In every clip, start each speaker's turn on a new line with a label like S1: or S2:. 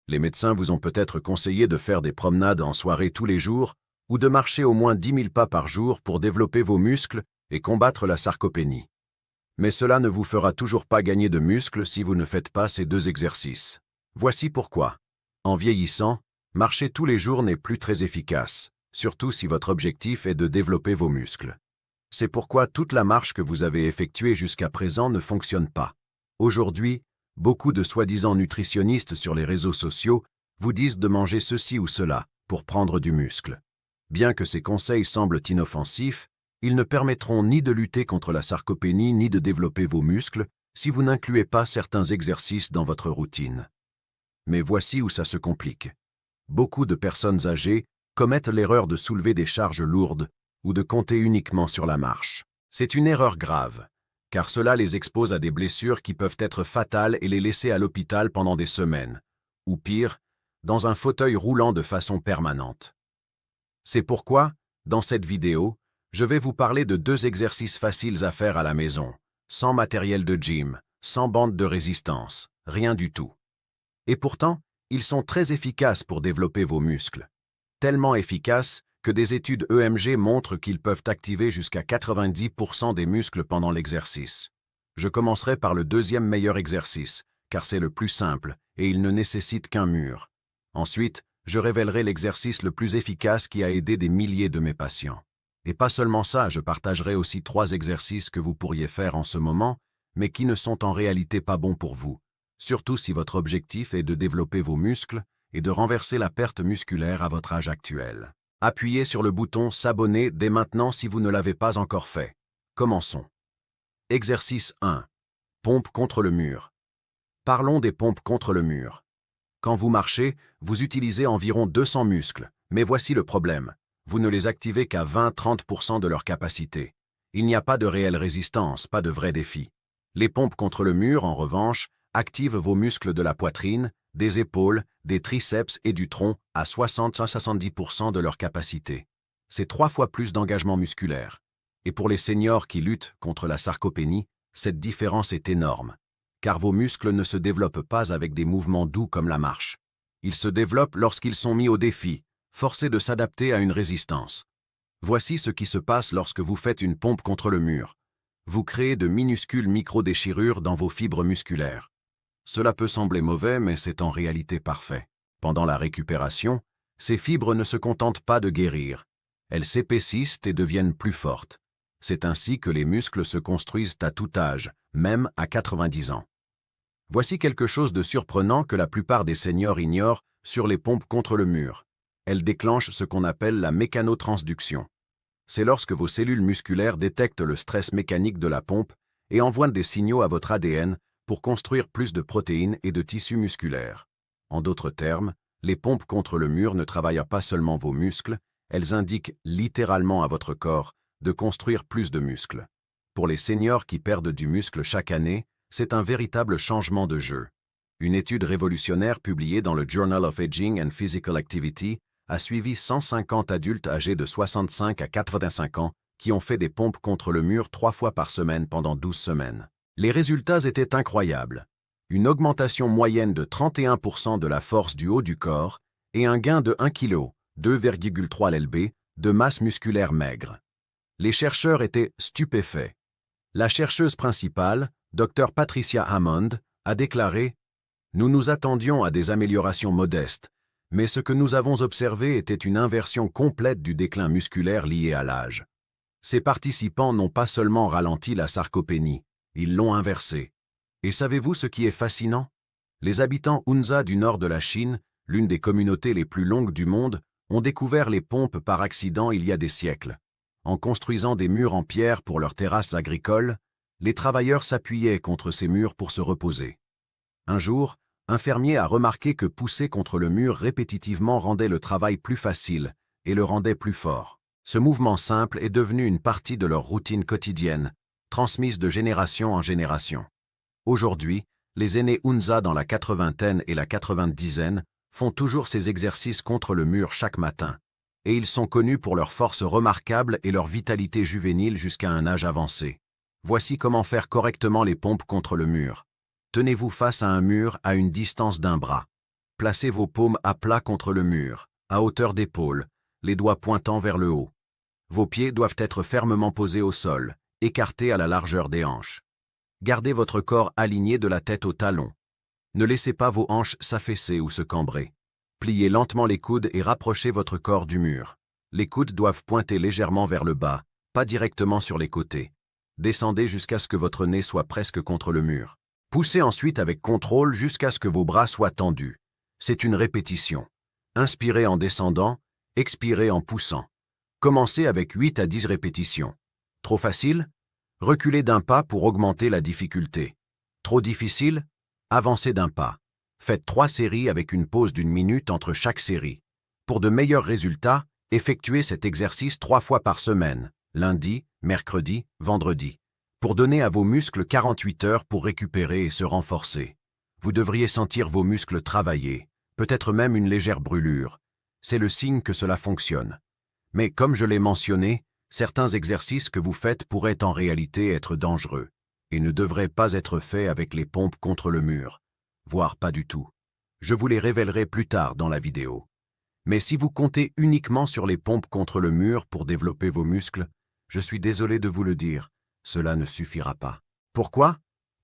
S1: Les médecins vous ont peut-être conseillé de faire des promenades en soirée tous les jours ou de marcher au moins 10 000 pas par jour pour développer vos muscles et combattre la sarcopénie. Mais cela ne vous fera toujours pas gagner de muscles si vous ne faites pas ces deux exercices. Voici pourquoi. En vieillissant, marcher tous les jours n'est plus très efficace, surtout si votre objectif est de développer vos muscles. C'est pourquoi toute la marche que vous avez effectuée jusqu'à présent ne fonctionne pas. Aujourd'hui, beaucoup de soi-disant nutritionnistes sur les réseaux sociaux vous disent de manger ceci ou cela pour prendre du muscle. Bien que ces conseils semblent inoffensifs, ils ne permettront ni de lutter contre la sarcopénie ni de développer vos muscles si vous n'incluez pas certains exercices dans votre routine. Mais voici où ça se complique. Beaucoup de personnes âgées commettent l'erreur de soulever des charges lourdes ou de compter uniquement sur la marche. C'est une erreur grave, car cela les expose à des blessures qui peuvent être fatales et les laisser à l'hôpital pendant des semaines, ou pire, dans un fauteuil roulant de façon permanente. C'est pourquoi, dans cette vidéo, je vais vous parler de 2 exercices faciles à faire à la maison, sans matériel de gym, sans bande de résistance, rien du tout. Et pourtant, ils sont très efficaces pour développer vos muscles. Tellement efficaces que des études EMG montrent qu'ils peuvent activer jusqu'à 90% des muscles pendant l'exercice. Je commencerai par le 2e meilleur exercice, car c'est le plus simple et il ne nécessite qu'un mur. Ensuite, je révélerai l'exercice le plus efficace qui a aidé des milliers de mes patients. Et pas seulement ça, je partagerai aussi 3 exercices que vous pourriez faire en ce moment, mais qui ne sont en réalité pas bons pour vous, surtout si votre objectif est de développer vos muscles et de renverser la perte musculaire à votre âge actuel. Appuyez sur le bouton « S'abonner » dès maintenant si vous ne l'avez pas encore fait. Commençons. Exercice 1. Pompe contre le mur. Parlons des pompes contre le mur. Quand vous marchez, vous utilisez environ 200 muscles, mais voici le problème. Vous ne les activez qu'à 20-30% de leur capacité. Il n'y a pas de réelle résistance, pas de vrai défi. Les pompes contre le mur, en revanche, activent vos muscles de la poitrine, des épaules, des triceps et du tronc à 60-70% de leur capacité. C'est 3 fois plus d'engagement musculaire. Et pour les seniors qui luttent contre la sarcopénie, cette différence est énorme, car vos muscles ne se développent pas avec des mouvements doux comme la marche. Ils se développent lorsqu'ils sont mis au défi, forcés de s'adapter à une résistance. Voici ce qui se passe lorsque vous faites une pompe contre le mur. Vous créez de minuscules micro-déchirures dans vos fibres musculaires. Cela peut sembler mauvais, mais c'est en réalité parfait. Pendant la récupération, ces fibres ne se contentent pas de guérir. Elles s'épaississent et deviennent plus fortes. C'est ainsi que les muscles se construisent à tout âge, même à 90 ans. Voici quelque chose de surprenant que la plupart des seniors ignorent sur les pompes contre le mur. Elles déclenchent ce qu'on appelle la mécanotransduction. C'est lorsque vos cellules musculaires détectent le stress mécanique de la pompe et envoient des signaux à votre ADN pour construire plus de protéines et de tissus musculaires. En d'autres termes, les pompes contre le mur ne travaillent pas seulement vos muscles, elles indiquent littéralement à votre corps de construire plus de muscles. Pour les seniors qui perdent du muscle chaque année, c'est un véritable changement de jeu. Une étude révolutionnaire publiée dans le Journal of Aging and Physical Activity a suivi 150 adultes âgés de 65 à 85 ans qui ont fait des pompes contre le mur 3 fois par semaine pendant 12 semaines. Les résultats étaient incroyables. Une augmentation moyenne de 31% de la force du haut du corps et un gain de 1 kg, 2,3 lb, de masse musculaire maigre. Les chercheurs étaient stupéfaits. La chercheuse principale, Dr Patricia Hammond, a déclaré « Nous nous attendions à des améliorations modestes, mais ce que nous avons observé était une inversion complète du déclin musculaire lié à l'âge. Ces participants n'ont pas seulement ralenti la sarcopénie, ils l'ont inversée. Et savez-vous ce qui est fascinant? Les habitants Hunza du nord de la Chine, l'une des communautés les plus longues du monde, ont découvert les pompes par accident il y a des siècles. En construisant des murs en pierre pour leurs terrasses agricoles, les travailleurs s'appuyaient contre ces murs pour se reposer. Un jour, un fermier a remarqué que pousser contre le mur répétitivement rendait le travail plus facile et le rendait plus fort. Ce mouvement simple est devenu une partie de leur routine quotidienne, transmise de génération en génération. Aujourd'hui, les aînés Hunza dans la 80aine et la 90aine font toujours ces exercices contre le mur chaque matin, et ils sont connus pour leur force remarquable et leur vitalité juvénile jusqu'à un âge avancé. Voici comment faire correctement les pompes contre le mur. Tenez-vous face à un mur à une distance d'1 bras. Placez vos paumes à plat contre le mur, à hauteur d'épaule, les doigts pointant vers le haut. Vos pieds doivent être fermement posés au sol, écartés à la largeur des hanches. Gardez votre corps aligné de la tête aux talons. Ne laissez pas vos hanches s'affaisser ou se cambrer. Pliez lentement les coudes et rapprochez votre corps du mur. Les coudes doivent pointer légèrement vers le bas, pas directement sur les côtés. Descendez jusqu'à ce que votre nez soit presque contre le mur. Poussez ensuite avec contrôle jusqu'à ce que vos bras soient tendus. C'est une répétition. Inspirez en descendant, expirez en poussant. Commencez avec 8 à 10 répétitions. Trop facile? Reculez d'un pas pour augmenter la difficulté. Trop difficile? Avancez d'un pas. Faites 3 séries avec une pause d'1 minute entre chaque série. Pour de meilleurs résultats, effectuez cet exercice 3 fois par semaine, lundi, mercredi, vendredi, pour donner à vos muscles 48 heures pour récupérer et se renforcer. Vous devriez sentir vos muscles travailler, peut-être même une légère brûlure. C'est le signe que cela fonctionne. Mais comme je l'ai mentionné, certains exercices que vous faites pourraient en réalité être dangereux et ne devraient pas être faits avec les pompes contre le mur, voire pas du tout. Je vous les révélerai plus tard dans la vidéo. Mais si vous comptez uniquement sur les pompes contre le mur pour développer vos muscles, je suis désolé de vous le dire, cela ne suffira pas. Pourquoi?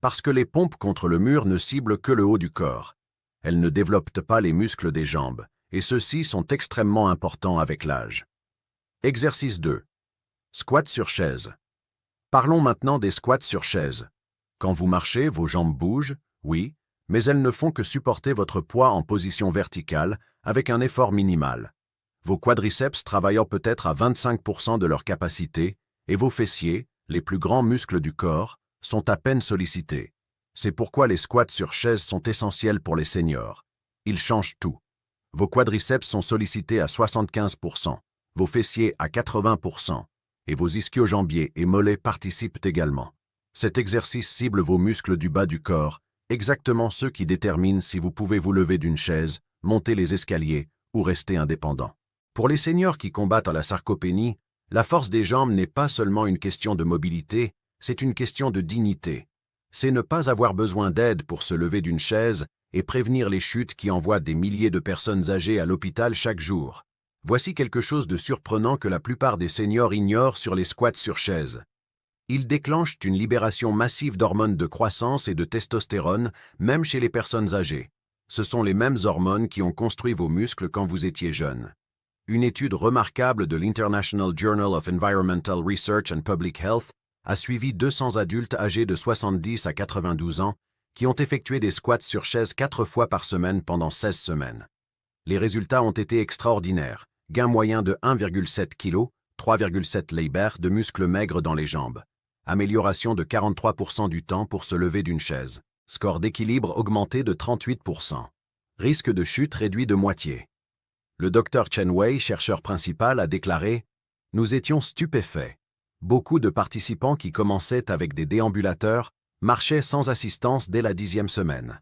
S1: Parce que les pompes contre le mur ne ciblent que le haut du corps. Elles ne développent pas les muscles des jambes, et ceux-ci sont extrêmement importants avec l'âge. Exercice 2. Squat sur chaise. Parlons maintenant des squats sur chaise. Quand vous marchez, vos jambes bougent, oui, mais elles ne font que supporter votre poids en position verticale avec un effort minimal. Vos quadriceps travaillant peut-être à 25% de leur capacité et vos fessiers, les plus grands muscles du corps, sont à peine sollicités. C'est pourquoi les squats sur chaise sont essentiels pour les seniors. Ils changent tout. Vos quadriceps sont sollicités à 75%, vos fessiers à 80%, et vos ischio-jambiers et mollets participent également. Cet exercice cible vos muscles du bas du corps, exactement ceux qui déterminent si vous pouvez vous lever d'une chaise, monter les escaliers ou rester indépendant. Pour les seniors qui combattent la sarcopénie, la force des jambes n'est pas seulement une question de mobilité, c'est une question de dignité. C'est ne pas avoir besoin d'aide pour se lever d'une chaise et prévenir les chutes qui envoient des milliers de personnes âgées à l'hôpital chaque jour. Voici quelque chose de surprenant que la plupart des seniors ignorent sur les squats sur chaise. Ils déclenchent une libération massive d'hormones de croissance et de testostérone, même chez les personnes âgées. Ce sont les mêmes hormones qui ont construit vos muscles quand vous étiez jeune. Une étude remarquable de l'International Journal of Environmental Research and Public Health a suivi 200 adultes âgés de 70 à 92 ans qui ont effectué des squats sur chaise 4 fois par semaine pendant 16 semaines. Les résultats ont été extraordinaires. Gain moyen de 1,7 kg, 3,7 lb de muscles maigres dans les jambes. Amélioration de 43% du temps pour se lever d'une chaise. Score d'équilibre augmenté de 38%. Risque de chute réduit de moitié. Le Dr Chen Wei, chercheur principal, a déclaré « Nous étions stupéfaits. Beaucoup de participants qui commençaient avec des déambulateurs marchaient sans assistance dès la 10e semaine. »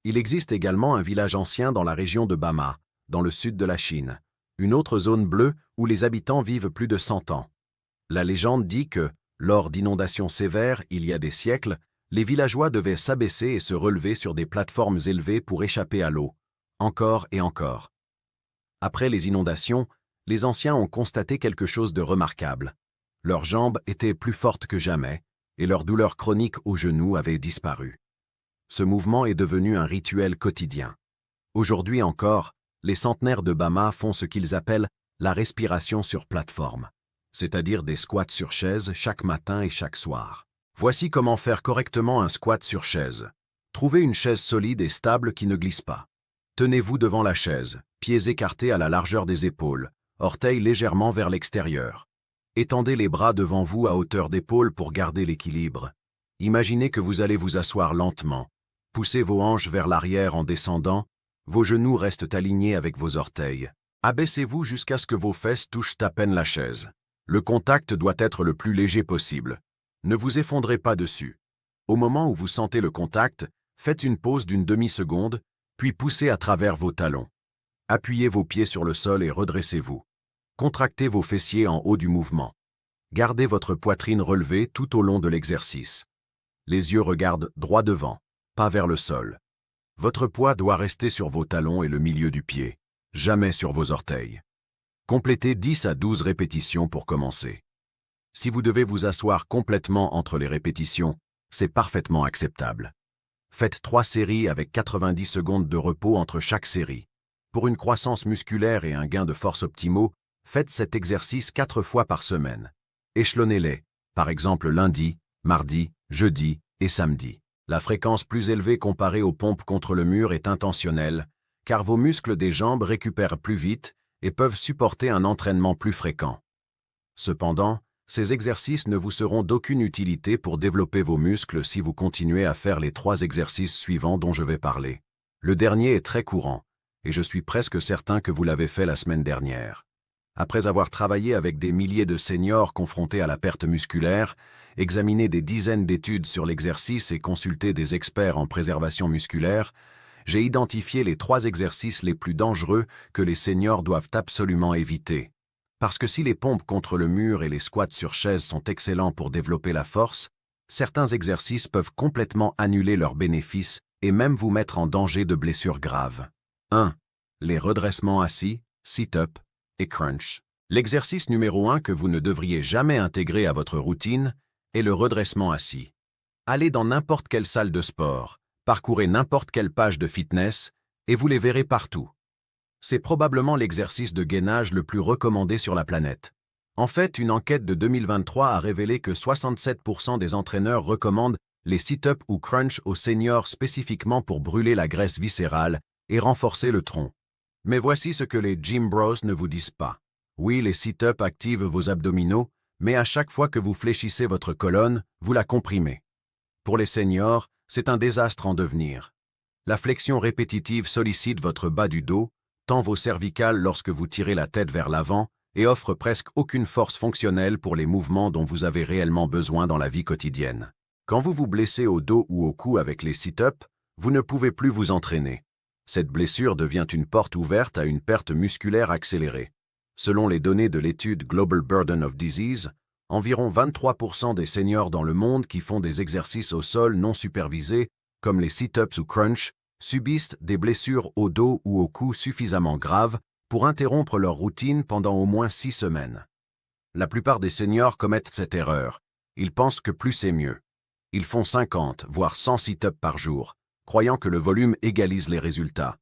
S1: Il existe également un village ancien dans la région de Bama, dans le sud de la Chine, une autre zone bleue où les habitants vivent plus de 100 ans. La légende dit que, lors d'inondations sévères il y a des siècles, les villageois devaient s'abaisser et se relever sur des plateformes élevées pour échapper à l'eau, encore et encore. Après les inondations, les anciens ont constaté quelque chose de remarquable. Leurs jambes étaient plus fortes que jamais, et leur douleur chronique aux genoux avait disparu. Ce mouvement est devenu un rituel quotidien. Aujourd'hui encore, les centenaires de Bama font ce qu'ils appellent la respiration sur plateforme, c'est-à-dire des squats sur chaise chaque matin et chaque soir. Voici comment faire correctement un squat sur chaise. Trouvez une chaise solide et stable qui ne glisse pas. Tenez-vous devant la chaise, pieds écartés à la largeur des épaules, orteils légèrement vers l'extérieur. Étendez les bras devant vous à hauteur d'épaule pour garder l'équilibre. Imaginez que vous allez vous asseoir lentement. Poussez vos hanches vers l'arrière en descendant. Vos genoux restent alignés avec vos orteils. Abaissez-vous jusqu'à ce que vos fesses touchent à peine la chaise. Le contact doit être le plus léger possible. Ne vous effondrez pas dessus. Au moment où vous sentez le contact, faites une pause d'une demi-seconde, puis poussez à travers vos talons. Appuyez vos pieds sur le sol et redressez-vous. Contractez vos fessiers en haut du mouvement. Gardez votre poitrine relevée tout au long de l'exercice. Les yeux regardent droit devant, pas vers le sol. Votre poids doit rester sur vos talons et le milieu du pied, jamais sur vos orteils. Complétez 10 à 12 répétitions pour commencer. Si vous devez vous asseoir complètement entre les répétitions, c'est parfaitement acceptable. Faites 3 séries avec 90 secondes de repos entre chaque série. Pour une croissance musculaire et un gain de force optimaux, faites cet exercice 4 fois par semaine. Échelonnez-les, par exemple lundi, mardi, jeudi et samedi. La fréquence plus élevée comparée aux pompes contre le mur est intentionnelle, car vos muscles des jambes récupèrent plus vite et peuvent supporter un entraînement plus fréquent. Cependant, ces exercices ne vous seront d'aucune utilité pour développer vos muscles si vous continuez à faire les 3 exercices suivants dont je vais parler. Le dernier est très courant, et je suis presque certain que vous l'avez fait la semaine dernière. Après avoir travaillé avec des milliers de seniors confrontés à la perte musculaire, examiné des dizaines d'études sur l'exercice et consulté des experts en préservation musculaire, j'ai identifié les 3 exercices les plus dangereux que les seniors doivent absolument éviter. Parce que si les pompes contre le mur et les squats sur chaise sont excellents pour développer la force, certains exercices peuvent complètement annuler leurs bénéfices et même vous mettre en danger de blessures graves. 1. Les redressements assis, sit-up et crunch. L'exercice numéro 1 que vous ne devriez jamais intégrer à votre routine est le redressement assis. Allez dans n'importe quelle salle de sport, parcourez n'importe quelle page de fitness et vous les verrez partout. C'est probablement l'exercice de gainage le plus recommandé sur la planète. En fait, une enquête de 2023 a révélé que 67% des entraîneurs recommandent les sit-ups ou crunch aux seniors spécifiquement pour brûler la graisse viscérale et renforcer le tronc. Mais voici ce que les gym bros ne vous disent pas. Oui, les sit-ups activent vos abdominaux, mais à chaque fois que vous fléchissez votre colonne, vous la comprimez. Pour les seniors, c'est un désastre en devenir. La flexion répétitive sollicite votre bas du dos, tend vos cervicales lorsque vous tirez la tête vers l'avant et offre presque aucune force fonctionnelle pour les mouvements dont vous avez réellement besoin dans la vie quotidienne. Quand vous vous blessez au dos ou au cou avec les sit-ups, vous ne pouvez plus vous entraîner. Cette blessure devient une porte ouverte à une perte musculaire accélérée. Selon les données de l'étude Global Burden of Disease, environ 23% des seniors dans le monde qui font des exercices au sol non supervisés, comme les sit-ups ou crunch, subissent des blessures au dos ou au cou suffisamment graves pour interrompre leur routine pendant au moins 6 semaines. La plupart des seniors commettent cette erreur. Ils pensent que plus c'est mieux. Ils font 50, voire 100 sit-ups par jour, croyant que le volume égalise les résultats.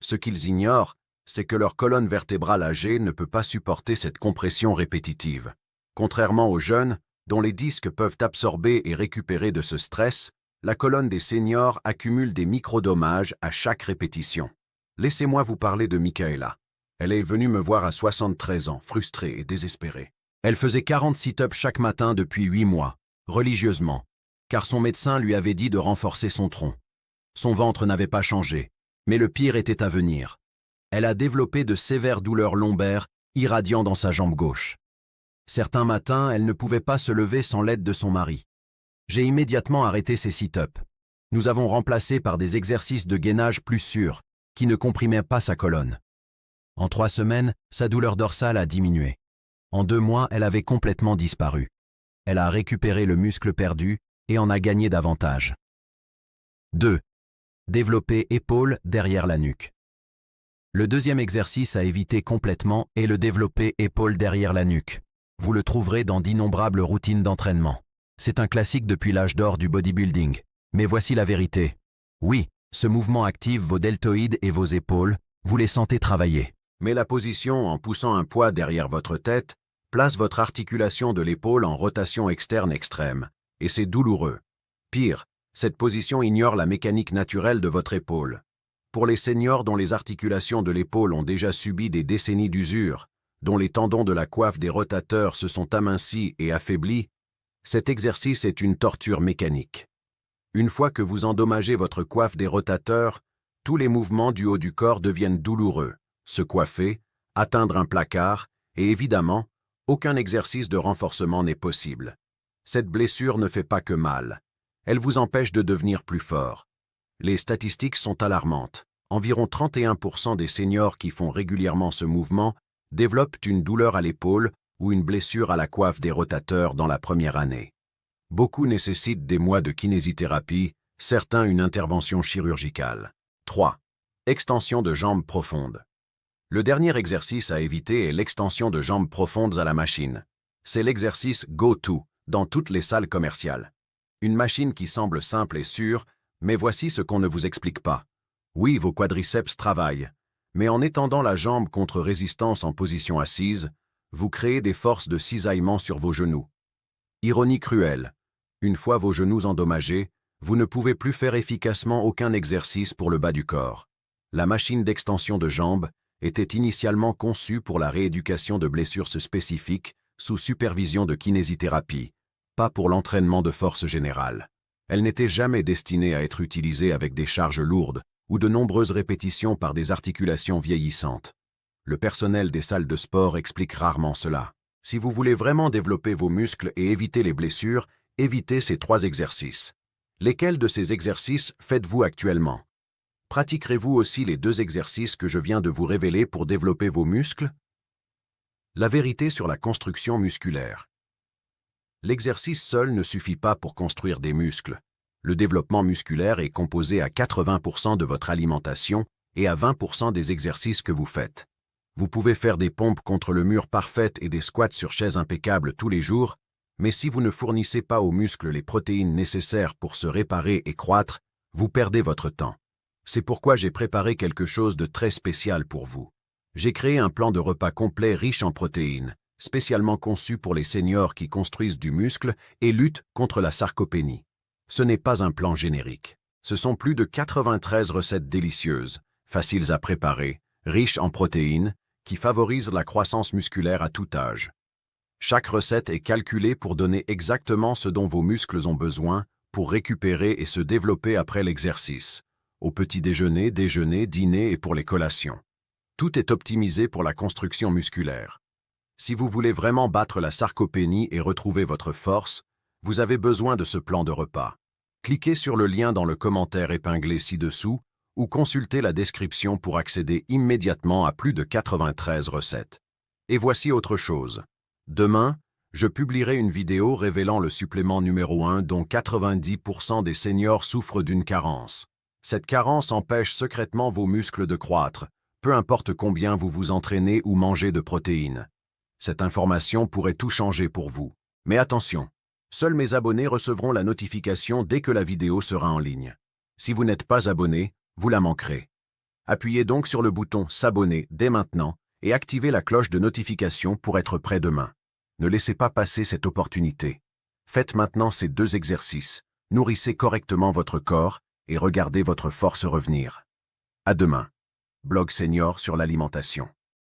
S1: Ce qu'ils ignorent, c'est que leur colonne vertébrale âgée ne peut pas supporter cette compression répétitive. Contrairement aux jeunes, dont les disques peuvent absorber et récupérer de ce stress, la colonne des seniors accumule des microdommages à chaque répétition. Laissez-moi vous parler de Michaela. Elle est venue me voir à 73 ans, frustrée et désespérée. Elle faisait 40 sit-ups chaque matin depuis 8 mois, religieusement, car son médecin lui avait dit de renforcer son tronc. Son ventre n'avait pas changé, mais le pire était à venir. Elle a développé de sévères douleurs lombaires, irradiant dans sa jambe gauche. Certains matins, elle ne pouvait pas se lever sans l'aide de son mari. J'ai immédiatement arrêté ces sit-ups. Nous avons remplacé par des exercices de gainage plus sûrs, qui ne comprimaient pas sa colonne. En 3 semaines, sa douleur dorsale a diminué. En 2 mois, elle avait complètement disparu. Elle a récupéré le muscle perdu et en a gagné davantage. 2. Développer épaules derrière la nuque. Le deuxième exercice à éviter complètement est le développé épaules derrière la nuque. Vous le trouverez dans d'innombrables routines d'entraînement. C'est un classique depuis l'âge d'or du bodybuilding. Mais voici la vérité. Oui, ce mouvement active vos deltoïdes et vos épaules, vous les sentez travailler. Mais la position en poussant un poids derrière votre tête place votre articulation de l'épaule en rotation externe extrême, et c'est douloureux. Pire, cette position ignore la mécanique naturelle de votre épaule. Pour les seniors dont les articulations de l'épaule ont déjà subi des décennies d'usure, dont les tendons de la coiffe des rotateurs se sont amincis et affaiblis, cet exercice est une torture mécanique. Une fois que vous endommagez votre coiffe des rotateurs, tous les mouvements du haut du corps deviennent douloureux. Se coiffer, atteindre un placard, et évidemment, aucun exercice de renforcement n'est possible. Cette blessure ne fait pas que mal. Elle vous empêche de devenir plus fort. Les statistiques sont alarmantes. Environ 31% des seniors qui font régulièrement ce mouvement développent une douleur à l'épaule ou une blessure à la coiffe des rotateurs dans la première année. Beaucoup nécessitent des mois de kinésithérapie, certains une intervention chirurgicale. 3. Extension de jambes profondes. Le dernier exercice à éviter est l'extension de jambes profondes à la machine. C'est l'exercice go-to dans toutes les salles commerciales. Une machine qui semble simple et sûre, mais voici ce qu'on ne vous explique pas. Oui, vos quadriceps travaillent, mais en étendant la jambe contre résistance en position assise, vous créez des forces de cisaillement sur vos genoux. Ironie cruelle. Une fois vos genoux endommagés, vous ne pouvez plus faire efficacement aucun exercice pour le bas du corps. La machine d'extension de jambes était initialement conçue pour la rééducation de blessures spécifiques sous supervision de kinésithérapie, pas pour l'entraînement de force générale. Elle n'était jamais destinée à être utilisée avec des charges lourdes ou de nombreuses répétitions par des articulations vieillissantes. Le personnel des salles de sport explique rarement cela. Si vous voulez vraiment développer vos muscles et éviter les blessures, évitez ces 3 exercices. Lesquels de ces exercices faites-vous actuellement? Pratiquerez-vous aussi les 2 exercices que je viens de vous révéler pour développer vos muscles? La vérité sur la construction musculaire. L'exercice seul ne suffit pas pour construire des muscles. Le développement musculaire est composé à 80% de votre alimentation et à 20% des exercices que vous faites. Vous pouvez faire des pompes contre le mur parfaites et des squats sur chaise impeccables tous les jours, mais si vous ne fournissez pas aux muscles les protéines nécessaires pour se réparer et croître, vous perdez votre temps. C'est pourquoi j'ai préparé quelque chose de très spécial pour vous. J'ai créé un plan de repas complet riche en protéines, spécialement conçu pour les seniors qui construisent du muscle et luttent contre la sarcopénie. Ce n'est pas un plan générique. Ce sont plus de 93 recettes délicieuses, faciles à préparer, riches en protéines, qui favorisent la croissance musculaire à tout âge. Chaque recette est calculée pour donner exactement ce dont vos muscles ont besoin pour récupérer et se développer après l'exercice, au petit déjeuner, déjeuner, dîner et pour les collations. Tout est optimisé pour la construction musculaire. Si vous voulez vraiment battre la sarcopénie et retrouver votre force, vous avez besoin de ce plan de repas. Cliquez sur le lien dans le commentaire épinglé ci-dessous ou consultez la description pour accéder immédiatement à plus de 93 recettes. Et voici autre chose. Demain, je publierai une vidéo révélant le supplément numéro 1 dont 90% des seniors souffrent d'une carence. Cette carence empêche secrètement vos muscles de croître, peu importe combien vous vous entraînez ou mangez de protéines. Cette information pourrait tout changer pour vous. Mais attention, seuls mes abonnés recevront la notification dès que la vidéo sera en ligne. Si vous n'êtes pas abonné, vous la manquerez. Appuyez donc sur le bouton « S'abonner » dès maintenant et activez la cloche de notification pour être prêt demain. Ne laissez pas passer cette opportunité. Faites maintenant ces 2 exercices, nourrissez correctement votre corps et regardez votre force revenir. À demain. Blog senior sur l'alimentation.